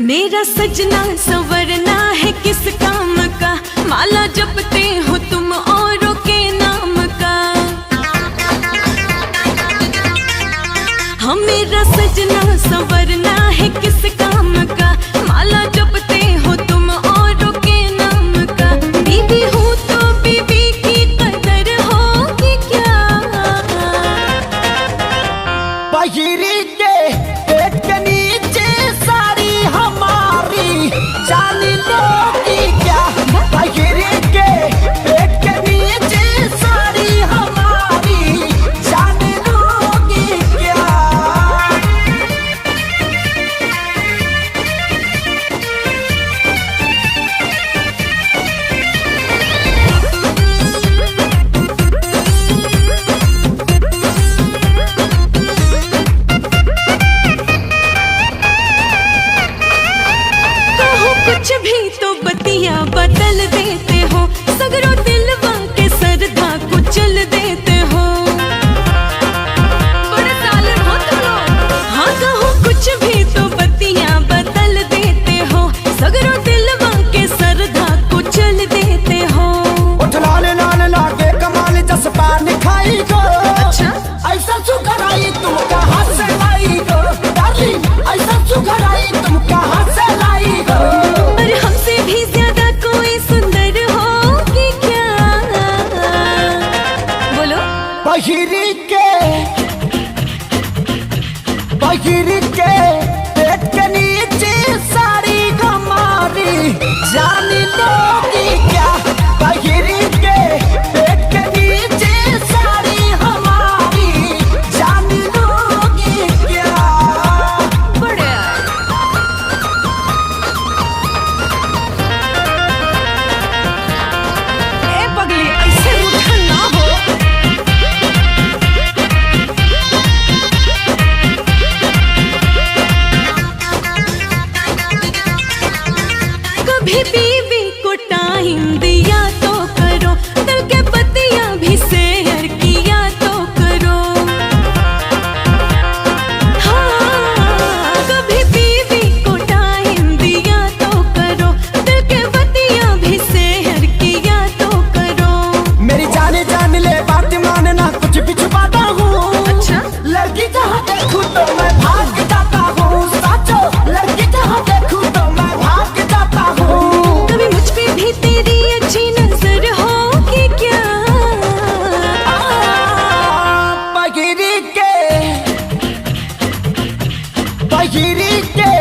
मेरा सजना संवरना है किस काम का, माला जपते हो तुम औरों के नाम का। हाँ मेरा सजना संवरना है किस काम का, माला जपते हो तुम औरों के नाम का। बीवी हूँ तो बीवी की कदर होगी क्या। बहिरी के पेट के नीचे साड़ी हमारी जान लोगी क्या। बहिरी के पेट के नीचे साड़ी हमारी जान लोगी क्या। कुछ भी तो बतिया बदल देते हो, सगरों दिलवा के सरधा कुचल देते हो। बड़े साले हो तुम लोग। हाँ कहो कुछ भी तो बतिया बदल देते हो, सगरों दिलवा के सरधा कुचल देते हो। उठ लाल लाल लागे कमाल जस पान खाई गो। अच्छा ऐसा सुघराई तुम कहाँ से लाई गो। डार्लिंग ऐसा सुघराई तुम कहाँ से लाई गो। बहिरी के पेट के नीचे साड़ी हमारी जान लोगी क्या। बहिरी के पेट के नीचे साड़ी हमारी जान लोगी क्या। ए पगली ऐसे रूठा ना हो। कभी बीवी को टाइम दिया तो करो, दिल के पतिया भी शेयर किया तो करो। हाँ कभी बीवी को टाइम दिया तो करो, दिल के पतिया भी शेयर किया तो करो। मेरी जाने जान ले बात मानना कुछ भी छुपाता हूँ। अच्छा लड़की जहाँ देखूँ तो मैं भाग जाता हूँ। साचो लड़की जहाँ देखूँ तो मैं भाग जाता हूँ। कभी मुझ पे भी तेरी अच्छी नजर होगी क्या। बहिरी के